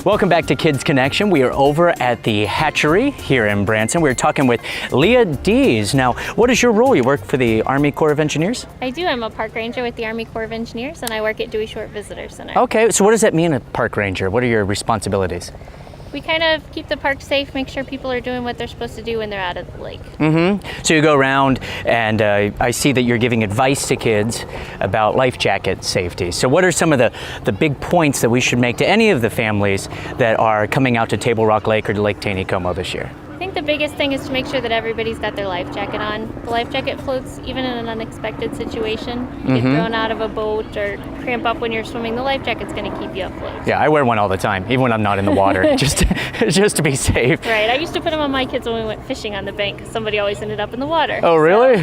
Welcome back to Kids Connection. We are over at the hatchery here in Branson. We're talking with Leah Dees. Now, what is your role? You work for the Army Corps of Engineers? I do. I'm a park ranger with the Army Corps of Engineers, and I work at Dewey Short Visitor Center. Okay, so what does that mean, a park ranger? What are your responsibilities? We kind of keep the park safe, make sure people are doing what they're supposed to do when they're out of the lake. So you go around and I see that you're giving advice to kids about life jacket safety. So what are some of the big points that we should make to any of the families that are coming out to Table Rock Lake or to Lake Taneycomo this year? I think the biggest thing is to make sure that everybody's got their life jacket on. The life jacket floats even in an unexpected situation. You get thrown out of a boat or cramp up when you're swimming, the life jacket's going to keep you afloat. Yeah, I wear one all the time, even when I'm not in the water, just to be safe. Right, I used to put them on my kids when we went fishing on the bank because somebody always ended up in the water. Oh, really?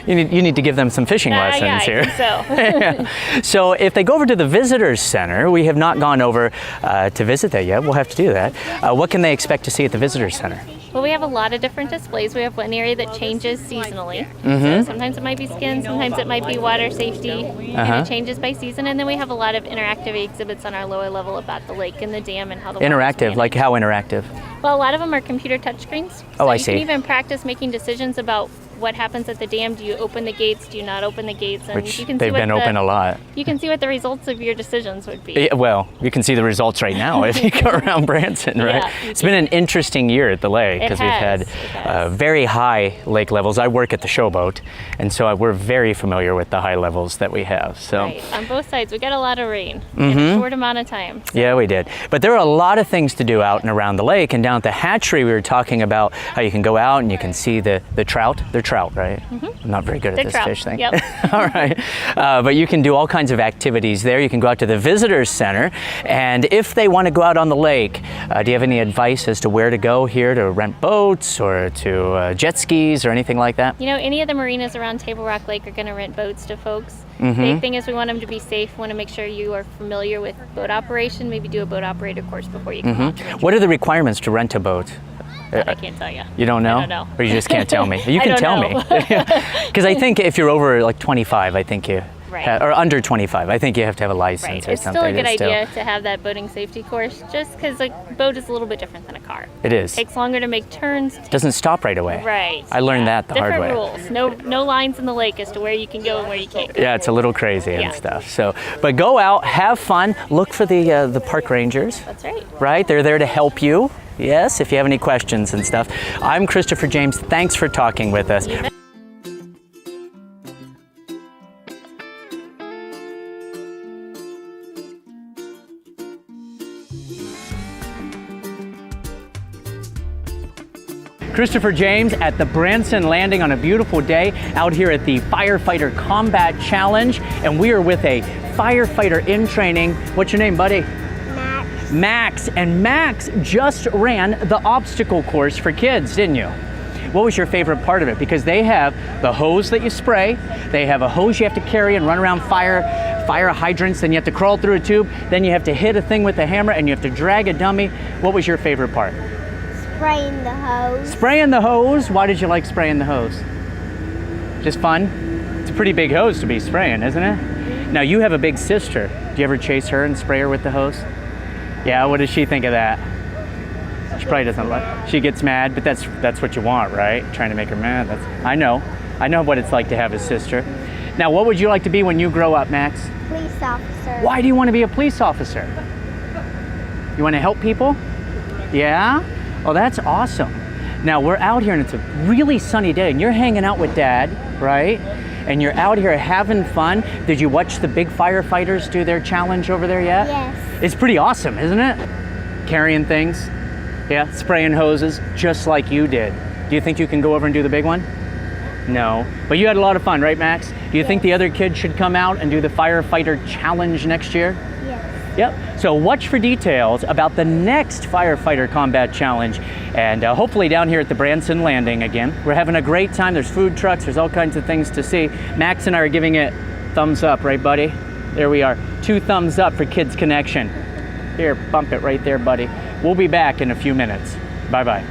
You need to give them some fishing lessons yeah, here. I think so. So if they go over to the Visitors Center, we have not gone over to visit that yet. We'll have to do that. What can they expect to see at the Visitors Center? Well, we have a lot of different displays. We have one area that changes seasonally. So sometimes it might be skin, sometimes it might be water safety, and it changes by season. And then we have a lot of interactive exhibits on our lower level about the lake and the dam and how the water's Interactive, managed. like how interactive? Well, a lot of them are computer touchscreens. Oh, So I you see. can even practice making decisions about what happens at the dam. Do you open the gates? Do you not open the gates? And Which you can they've see been open a lot. You can see what the results of your decisions would be. Yeah, well, you can see the results right now if you go around Branson, right? Yeah, It's been an interesting year at the lake It because we've had has. very high lake levels. I work at the Showboat, and so we're very familiar with the high levels that we have. So. Right, on both sides. We got a lot of rain in a short amount of time. Yeah, we did. But there are a lot of things to do out and around the lake. And down at the hatchery, we were talking about how you can go out and you can see the trout. They're trout, right? I'm not very good at They're this trout, fish thing. yep. All right. But you can do all kinds of activities there. You can go out to the Visitors Center. And if they want to go out on the lake, do you have any advice as to where to go here to rent boats or to jet skis or anything like that? You know, any of the marinas around Table Rock Lake are going to rent boats to folks. Big thing is we want them to be safe. We want to make sure you are familiar with boat operation. Maybe do a boat operator course before you come out. to rent What are the requirements to rent a boat? your boat. I can't tell you. You don't know? I don't know. Or you just can't tell me? You I can don't tell know. me. Because I think if you're over like 25, I think you, Right. or under 25, I think you have to have a license Right. or It's something. still a good idea to have that boating safety course just because a boat is a little bit different than a car. It is. Takes longer to make turns. Doesn't stop right away. Right. I learned that the hard way. Different rules. No lines in the lake as to where you can go and where you can't go. Yeah, it's a little crazy and Yeah. stuff. So, but go out, have fun, look for the park rangers. That's right. Right? They're there to help you. Yes, if you have any questions and stuff. I'm Christopher James. Thanks for talking with us. Christopher James at the Branson Landing on a beautiful day out here at the Firefighter Combat Challenge, and we are with a firefighter in training. What's your name, buddy? Max. And Max just ran the obstacle course for kids, didn't you? What was your favorite part of it? Because they have the hose that you spray, they have a hose you have to carry and run around fire hydrants, then you have to crawl through a tube, then you have to hit a thing with a hammer, and you have to drag a dummy. What was your favorite part? Spraying the hose. Spraying the hose. Why did you like spraying the hose? Just fun? It's a pretty big hose to be spraying, isn't it? Now you have a big sister. Do you ever chase her and spray her with the hose? Yeah, what does she think of that? She probably doesn't like. She gets mad, but that's what you want, right? Trying to make her mad. I know what it's like to have a sister. Now, what would you like to be when you grow up, Max? Police officer. Why do you want to be a police officer? You want to help people? Yeah? Oh, that's awesome. Now, we're out here and it's a really sunny day and you're hanging out with Dad, right? And you're out here having fun. Did you watch the big firefighters do their challenge over there yet? Yes. It's pretty awesome, isn't it? Carrying things, yeah, spraying hoses, just like you did. Do you think you can go over and do the big one? No, but you had a lot of fun, right, Max? Do you think the other kids should come out and do the firefighter challenge next year? Yes. Yep, so watch for details about the next Firefighter Combat Challenge, and hopefully down here at the Branson Landing again. We're having a great time. There's food trucks, there's all kinds of things to see. Max and I are giving it thumbs up, right, buddy? There we are, 2 thumbs up for Kids Connection. Here, bump it right there, buddy. We'll be back in a few minutes. Bye-bye.